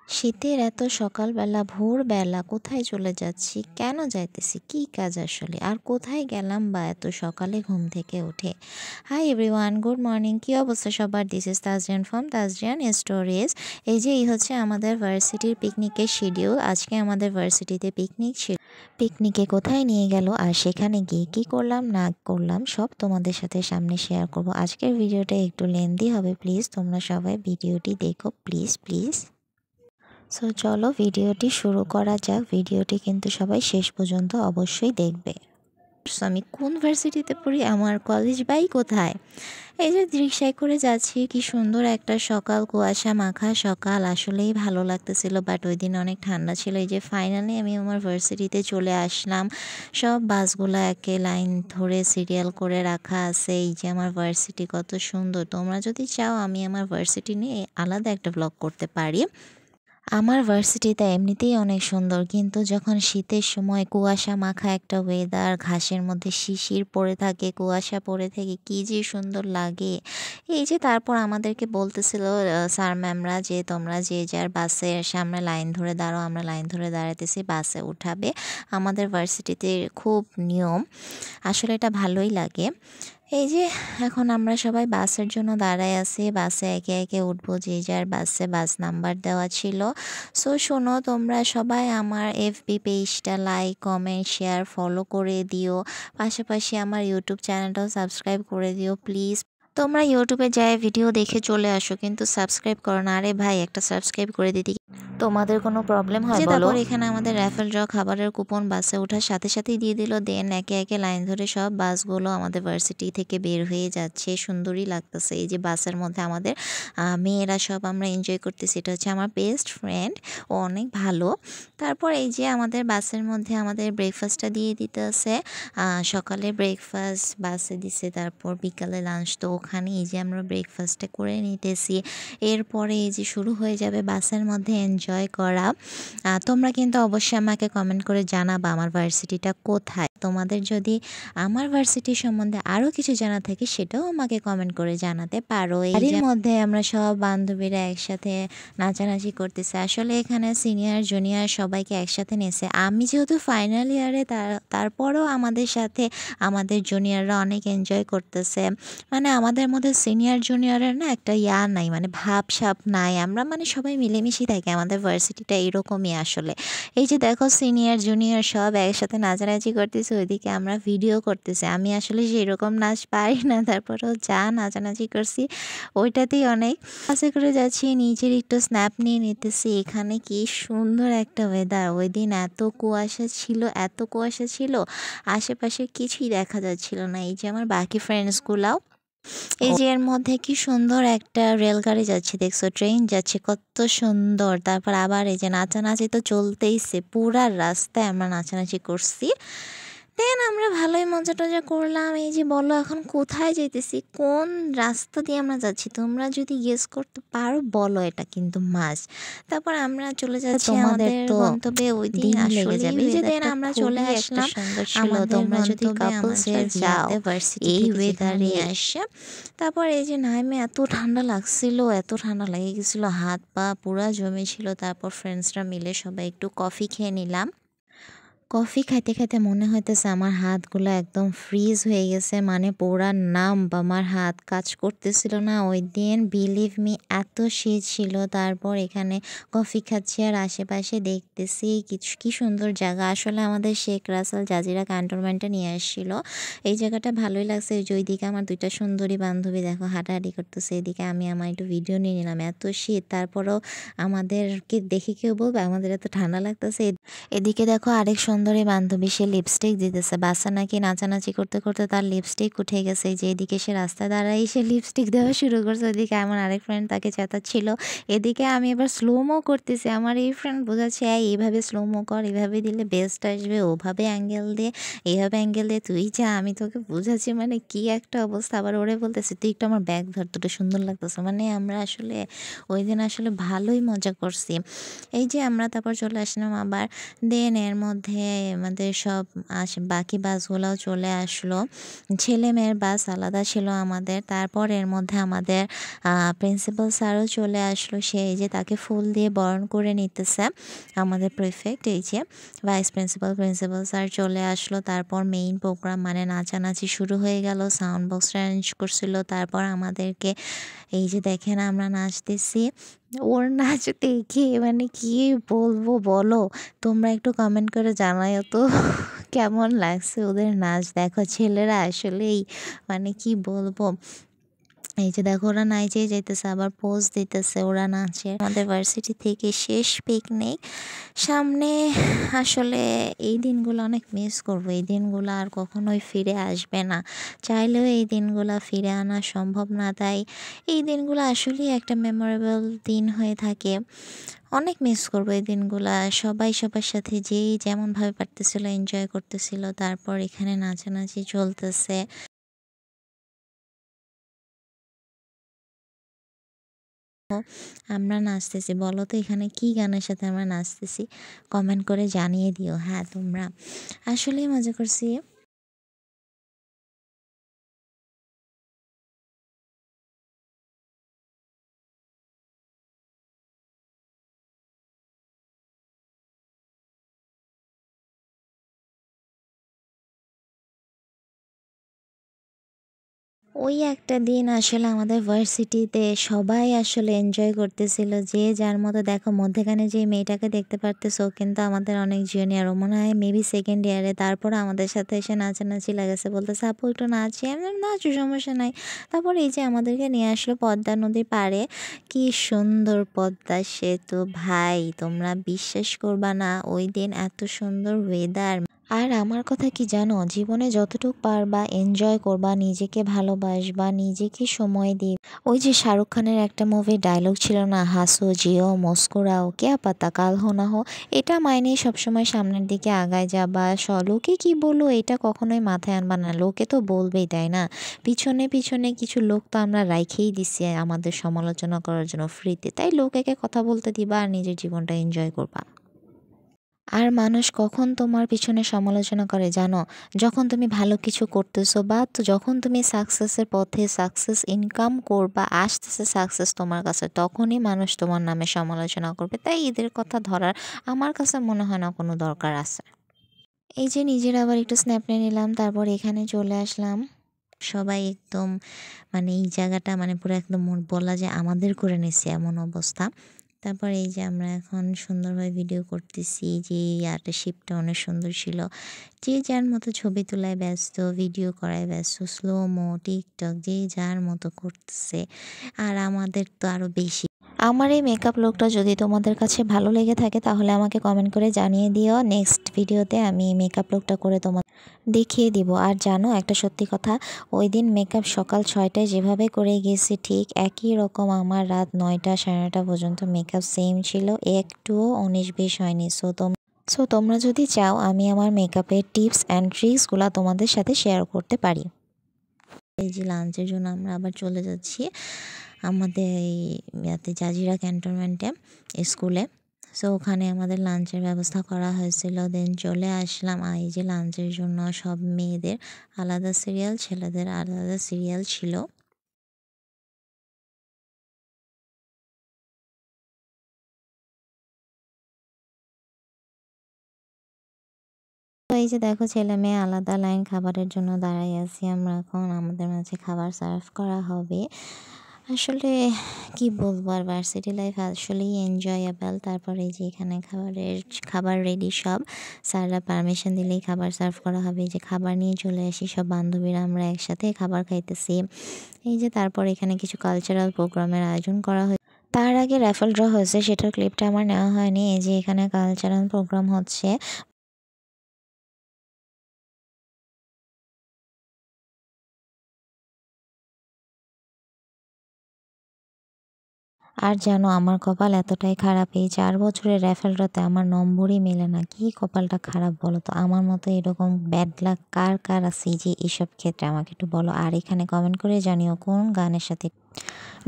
শীতের এত সকালবেলা ভোরবেলা কোথায় চলে যাচ্ছি, কেন যাইতেছি, কি কাজ আসলে, আর কোথায় গেলাম বা এত সকালে ঘুম থেকে উঠে। Hi everyone, good morning. কি অবস্থা সবার? This is Tajrian from Tajrian stories. এই হচ্ছে আমাদের ভার্সিটির পিকনিকের শিডিউল। আজকে আমাদের ভার্সিটিতে পিকনিক ছিল। পিকনিকে কোথায় নিয়ে গেল আর সেখানে গিয়ে কী করলাম না করলাম সব তোমাদের সাথে সামনে শেয়ার করব। আজকের ভিডিওটা একটু লেন্দি হবে, প্লিজ তোমরা সবাই ভিডিওটি দেখো, প্লিজ প্লিজ। সো চলো ভিডিওটি শুরু করা যাক। ভিডিওটি কিন্তু সবাই শেষ পর্যন্ত অবশ্যই দেখবে। আমি কোন ভার্সিটিতে পড়ি, আমার কলেজ বাই কোথায়। এই যে রিক্সায় করে যাচ্ছি, কি সুন্দর একটা সকাল, কুয়াশা মাখা সকাল, আসলেই ভালো লাগতেছিল। বাট ওই দিন অনেক ঠান্ডা ছিল। এই যে ফাইনালি আমি আমার ভার্সিটিতে চলে আসলাম। সব বাসগুলো একে লাইন ধরে সিরিয়াল করে রাখা আছে। এই যে আমার ভার্সিটি কত সুন্দর। তোমরা যদি চাও আমি আমার ভার্সিটি নিয়ে আলাদা একটা ব্লগ করতে পারি। আমার ভার্সিটিটা এমনিতেই অনেক সুন্দর, কিন্তু যখন শীতের সময় কুয়াশা মাখা একটা ওয়েদার, ঘাসের মধ্যে শিশির পড়ে থাকে, কুয়াশা পড়ে থাকে, কী যে সুন্দর লাগে। এই যে তারপর আমাদেরকে বলতেছিল স্যার ম্যামরা যে তোমরা যে যার বাসের সামনে লাইন ধরে দাঁড়াও। আমরা লাইন ধরে দাঁড়াতেছি, বাসে উঠাবে। আমাদের ভার্সিটিতে খুব নিয়ম, আসলে এটা ভালোই লাগে। এই যে এখন আমরা সবাই বাসের জন্য দাঁড়ায় আছি। বাসে একে একে উঠবো, যে যার বাসে বাস নাম্বার দেওয়া ছিল। সো শোনো, তোমরা সবাই আমার এফবি পেজটা লাইক, কমেন্ট, শেয়ার, ফলো করে দিও। পাশাপাশি আমার ইউটিউব চ্যানেলটাও সাবস্ক্রাইব করে দিও প্লিজ। তোমরা ইউটিউবে যায় ভিডিও দেখে চলে আসো, কিন্তু সাবস্ক্রাইব করো না। আরে ভাই, একটা সাবস্ক্রাইব করে দিতে তোমাদের কোনো প্রবলেম হয় বলো? তারপর এখানে আমাদের র্যাফেল ড্র খাবারের কুপন বাসে ওঠার সাথে সাথেই দিয়ে দিল। দেন একে একে লাইন ধরে সব বাসগুলো আমাদের ভার্সিটি থেকে বের হয়ে যাচ্ছে। সুন্দরই লাগতেছে। এই যে বাসের মধ্যে আমাদের মেয়েরা সব আমরা এনজয় করতেছি। এটা হচ্ছে আমার বেস্ট ফ্রেন্ড, ও অনেক ভালো। তারপর এই যে আমাদের বাসের মধ্যে আমাদের ব্রেকফাস্টটা দিয়ে দিতে আছে। সকালে ব্রেকফাস্ট বাসে দিছে, তারপর বিকালে লাঞ্চ। তো ওখানে এই যে আমরা ব্রেকফাস্টটা করে নিতেছি। এরপরে এই যে শুরু হয়ে যাবে বাসের মধ্যে এনজয় করা। তোমরা কিন্তু অবশ্যই আমাকে কমেন্ট করে জানাবা আমার ভার্সিটিটা কোথায়। তোমাদের যদি আমার ভার্সিটি সম্বন্ধে আরও কিছু জানা থাকে সেটাও আমাকে কমেন্ট করে জানাতে পারো। এর মধ্যে আমরা সব বান্ধবীরা একসাথে নাচানাচি করতেছে। আসলে এখানে সিনিয়র জুনিয়র সবাইকে একসাথে নেছে। আমি যেহেতু ফাইনাল ইয়ারে, তারপরও আমাদের সাথে আমাদের জুনিয়ররা অনেক এনজয় করতেছে। মানে আমাদের মধ্যে সিনিয়র জুনিয়রের না একটা নাই, মানে ভাব সাপ নাই। আমরা মানে সবাই মিলেমিশে থাকি। আমাদের ভার্সিটিটা এরকমই আসলে। এই যে দেখো সিনিয়র জুনিয়র সব একসাথে নাচানাচি করতেছে, ওইদিকে আমরা ভিডিও করতেছি। আমি আসলে সেরকম নাচ পারি না, তারপরেও যা নাচানাচি করছি ওইটাতেই অনেক। বাসে করে যাচ্ছি, নিচের একটু স্ন্যাপ নিয়ে নিতেছি। এখানে কি সুন্দর একটা ওয়েদার। ওই দিন এত কুয়াশা ছিল, এত কুয়াশা ছিল, আশেপাশে কিছুই দেখা যাচ্ছিল না। এই যে আমার বাকি ফ্রেন্ডসগুলাও, এই যে এর মধ্যে কি সুন্দর একটা রেলগাড়ি যাচ্ছে, দেখছো, ট্রেন যাচ্ছে, কত সুন্দর। তারপর আবার এই যে নাচানাচি তো চলতেইছে, পুরা রাস্তায় আমরা নাচানাচি করছি। দেন আমরা ভালোই মজা টজা করলাম। এই যে বলো এখন কোথায় যেতেছি, কোন রাস্তা দিয়ে আমরা যাচ্ছি, তোমরা যদি গেস করতে পারো বলো, এটা কিন্তু মাস। তারপর আমরা চলে যাচ্ছি আমাদের গন্তব্যে। ওই দিন আসলে এই যে দেন আমরা চলে আসলাম আমাদের তোমরা যদি কাপলসে যাও এই ওয়েদারে আসে। তারপর এই যে নাইমে এত ঠান্ডা লাগছিল, এত ঠান্ডা লেগে গেছিলো, হাত পা পুরা জমেছিল। তারপর ফ্রেন্ডসরা মিলে সবাই একটু কফি খেয়ে নিলাম। কফি খাইতে খাইতে মনে হইতেছে আমার হাতগুলো একদম ফ্রিজ হয়ে গেছে, মানে পোড়া নাম বা আমার হাত কাজ করতেছিল না ওই দিন। বিলিভ মি, এত শীত ছিল। তারপর এখানে কফি খাচ্ছি আর আশেপাশে দেখতেছি কিছু কি সুন্দর জায়গা। আসলে আমাদের শেখ রাসেল জাজিরা ক্যান্টনমেন্টে নিয়ে আসছিল। এই জায়গাটা ভালোই লাগছে। ওই যে ওইদিকে আমার দুইটা সুন্দরী বান্ধবী দেখো হাঁটাহাঁটি করতেছে, এদিকে আমি আমার একটু ভিডিও নিয়ে নিলাম। এত শীত, তারপরেও আমাদেরকে দেখে কেউ বলবে আমাদের এত ঠান্ডা লাগতেছে। এদিকে দেখো আরেক সুন্দরী বান্ধবী, সে লিপস্টিক দিতেছে। বাচ্চা নাকি নাচানাচি করতে করতে তার লিপস্টিক উঠে গেছে। যে এদিকে সে রাস্তায় দাঁড়াই সে লিপস্টিক দেওয়া শুরু করছে, ওইদিকে আমার আরেক ফ্রেন্ড তাকে চেঁচাচ্ছিল। এদিকে আমি এবার স্লোমো করতেছি। আমার এই ফ্রেন্ড বোঝাচ্ছে এইভাবে স্লোমো কর, এইভাবে দিলে বেস্ট আসবে, ওভাবে অ্যাঙ্গেল দে, এইভাবে অ্যাঙ্গেল দে, তুই যা, আমি তোকে বুঝাচ্ছি। মানে কি একটা অবস্থা। আবার ওরে বলতেছে তুই একটু আমার ব্যাগ ধর, তোটা সুন্দর লাগতেছে। মানে আমরা আসলে ওই দিন আসলে ভালোই মজা করছি। এই যে আমরা তারপর চলে আসলাম আবার। দেন এর মধ্যে আমাদের সব বাকি বাসগুলোও চলে আসলো। ছেলে মেয়ের বাস আলাদা ছিল আমাদের। তারপর এর মধ্যে আমাদের প্রিন্সিপাল স্যারও চলে আসলো। সে এই যে তাকে ফুল দিয়ে বরণ করে নিতেছে। আমাদের প্রিফেক্ট এই যে ভাইস প্রিন্সিপাল স্যার চলে আসলো। তারপর মেইন প্রোগ্রাম মানে নাচানাচি শুরু হয়ে গেল। সাউন্ড বক্স অ্যারেঞ্জ করছিল। তারপর আমাদেরকে এই যে দেখেন আমরা নাচতেছি। ওর নাচ দেখে মানে কি বলবো বলো, তোমরা একটু কমেন্ট করে জানাইও তো কেমন লাগছে ওদের নাচ। দেখো ছেলেরা আসলেই মানে কি বলবো, এই যে দেখো ওরা নাচেই যাইতেছে, আবার পোজ দিতেছে, ওরা নাচে। আমাদের ভার্সিটি থেকে শেষ পিকনিক সামনে। আসলে এই দিনগুলো অনেক মিস করবো। এই দিনগুলো আর কখনোই ফিরে আসবে না, চাইলেও এই দিনগুলো ফিরে আনা সম্ভব না। তাই এই দিনগুলো আসলেই একটা মেমোরেবল দিন হয়ে থাকে। অনেক মিস করবো এই দিনগুলা। সবাই সবার সাথে যেই যেমনভাবে পারতেছিল এনজয় করতেছিল। তারপর এখানে নাচানাচি চলতেছে। আমরা নাচতেছি, বলো তো এখানে কি গানের সাথে আমরা নাচতেছি? কমেন্ট করে জানিয়ে দিও। হ্যাঁ, তোমরা আসলেই মজা করছি। ওই একটা দিন আসলে আমাদের ভার্সিটিতে সবাই আসলে এনজয় করতেছিল, যে যার মতো। দেখো মধ্যেখানে যে মেয়েটাকে দেখতে পারতেছো, ও কিন্তু আমাদের অনেক জুনিয়র, ও মনে হয় মেবি সেকেন্ড ইয়ারে। তারপর আমাদের সাথে এসে নাচানাচি লাগাছে, বলতেছে আপু একটু নাচি। আমি বললাম, নাচু, সমস্যা নাই। তারপর এই যে আমাদেরকে নিয়ে আসলো পদ্মা নদীর পাড়ে। কি সুন্দর পদ্মা সেতু ভাই, তোমরা বিশ্বাস করবা না ওই দিন এত সুন্দর ওয়েদার। আর আমার কথা কি জানো, জীবনে যতটুকু পারবা এনজয় করবা, নিজেকে ভালোবাসবা, নিজেকে সময় দিই। ওই যে শাহরুখ খানের একটা মুভি ডায়লগ ছিল না, হাসো জিও মুস্কুরাও ক্যা পাতা কাল হো না হো। এটা মাইনে সবসময় সামনের দিকে আগায় যাবা। লোকে কি বললো এটা কখনোই মাথায় আনবা না, লোকে তো বলবেই, তাই না? পিছনে পিছনে কিছু লোক তো আমরা রাইখেই দিছি আমাদের সমালোচনা করার জন্য ফ্রিতে। তাই লোকেকে কথা বলতে দিবা আর নিজের জীবনটা এনজয় করবা। আর মানুষ কখন তোমার পিছনে সমালোচনা করে জানো? যখন তুমি ভালো কিছু করতেছো, বা তো যখন তুমি সাকসেসের পথে সাকসেস ইনকাম করবা, আসতেছে সাকসেস তোমার কাছে, তখনই মানুষ তোমার নামে সমালোচনা করবে। তাই এদের কথা ধরার আমার কাছে মনে হয় না কোনো দরকার আছে। এই যে নিজের আবার একটু স্ন্যাপ নিয়ে নিলাম, তারপর এখানে চলে আসলাম। সবাই একদম মানে এই জায়গাটা মানে পুরো একদম বলা যায় আমাদের করে নিচ্ছে এমন অবস্থা। তারপর এই যে আমরা এখন সুন্দরভাবে ভিডিও করতেছি, যে ইয়াটা শিপটা অনেক সুন্দর ছিল। যে যার মতো ছবি তোলায় ব্যস্ত, ভিডিও করায় ব্যস্ত, স্লোমো, টিকটক যে যার মতো করতেছে। আর আমাদের তো আরও বেশি। আমার এই মেকআপ লুকটা যদি তোমাদের কাছে ভালো লেগে থাকে তাহলে আমাকে কমেন্ট করে জানিয়ে দিও। নেক্সট ভিডিওতে আমি এই মেকআপ লুকটা করে তোমাদের দেখিয়ে দিব। আর জানো একটা সত্যি কথা, ওই দিন মেকআপ সকাল 6টায় যেভাবে করে গেছি ঠিক একই রকম আমার রাত 9টা 9:30 পর্যন্ত মেকআপ সেম ছিল, একটুও 19-20 হয়নি। তোমরা যদি চাও আমি আমার মেকআপের টিপস অ্যান্ড ট্রিক্সগুলো তোমাদের সাথে শেয়ার করতে পারি। এই যে লাঞ্চের জন্য আমরা আবার চলে যাচ্ছি আমাদের এই ইয়াতে জাজিরা ক্যান্টনমেন্টে স্কুলে। সো ওখানে আমাদের লাঞ্চের ব্যবস্থা করা হয়েছিল, দেন চলে আসলাম। আর এই যে লাঞ্চের জন্য সব মেয়েদের আলাদা সিরিয়াল, ছেলেদের আলাদা সিরিয়াল ছিল। তো এই যে দেখো ছেলে মেয়ে আলাদা লাইন খাবারের জন্য দাঁড়াই আছি আমরা। এখন আমাদের মাঝে খাবার সার্ভ করা হবে। আসলে কি বলবো, আর ভার্সিটি লাইফ আসলেই এনজয়েবল। তারপরে এই যে এখানে খাবার রেডি সব, স্যাররা পারমিশন দিলেই খাবার সার্ভ করা হবে। এই যে খাবার নিয়ে চলে আসি সব বান্ধবীরা, আমরা একসাথে খাবার খাইতেছি। এই যে তারপর এখানে কিছু কালচারাল প্রোগ্রামের আয়োজন করা হয়েছে। তার আগে র্যাফেল ড্র হয়েছে, সেটার ক্লিপটা আমার নেওয়া হয়নি। এই যে এখানে কালচারাল প্রোগ্রাম হচ্ছে। আর জানো আমার কপাল এতটাই খারাপ, এই 4 বছরের র্যাফেলটাতে আমার নম্বরই মেলে না। কি কপালটা খারাপ বলো তো? আমার মতো এরকম ব্যাড লাক কার কার আছে যে এসব ক্ষেত্রে আমাকে একটু বলো। আর এখানে কমেন্ট করে জানিও কোন গানের সাথে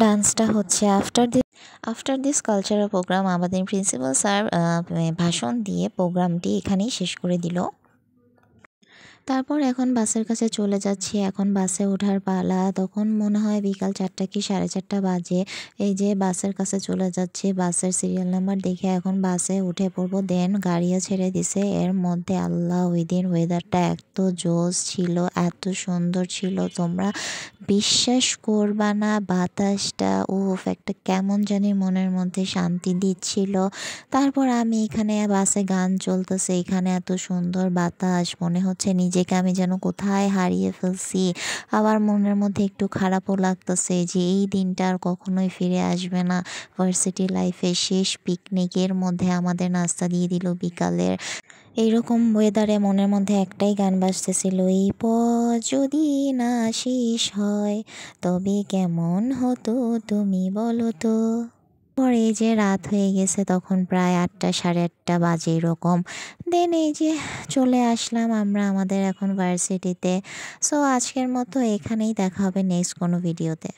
ডান্সটা হচ্ছে। After this after this cultural programme আমাদের প্রিন্সিপাল স্যার ভাষণ দিয়ে প্রোগ্রামটি এখানেই শেষ করে দিল। তারপর এখন বাসের কাছে চলে যাচ্ছি। এখন বাসে ওঠার পালা। তখন মনে হয় বিকাল 4টা কি 4:30 বাজে। এই যে বাসের কাছে চলে যাচ্ছি। বাসের সিরিয়াল নাম্বার দেখে এখন বাসে উঠে পড়বো। দেন গাড়িও ছেড়ে দিছে। এর মধ্যে আল্লাহ ওই দিন ওয়েদারটা এত জোস ছিল, এত সুন্দর ছিল, তোমরা বিশ্বাস করবা না। বাতাসটা উফ একটা কেমন জানি মনের মধ্যে শান্তি দিচ্ছিল। তারপর আমি এখানে বাসে গান চলতেছে, এখানে এত সুন্দর বাতাস, মনে হচ্ছে নিজেকে আমি যেন কোথায় হারিয়ে ফেলছি। আবার মনের মধ্যে একটু খারাপও লাগতেছে যে এই দিনটা আর কখনোই ফিরে আসবে না। ভার্সিটি লাইফের শেষ পিকনিকের মধ্যে আমাদের নাস্তা দিয়ে দিল বিকালের। এইরকম ওয়েদারে মনের মধ্যে একটাই গান বাজতেছিল, এই পথ যদি না শেষ হয় তবে কেমন হতো তুমি বলো তো। পরে এই যে রাত হয়ে গেছে, তখন প্রায় 8টা 8:30 বাজে এরকম। দেন এই যে চলে আসলাম আমরা আমাদের এখন ভার্সিটিতে। সো আজকের মতো এখানেই, দেখা হবে নেক্সট কোনো ভিডিওতে।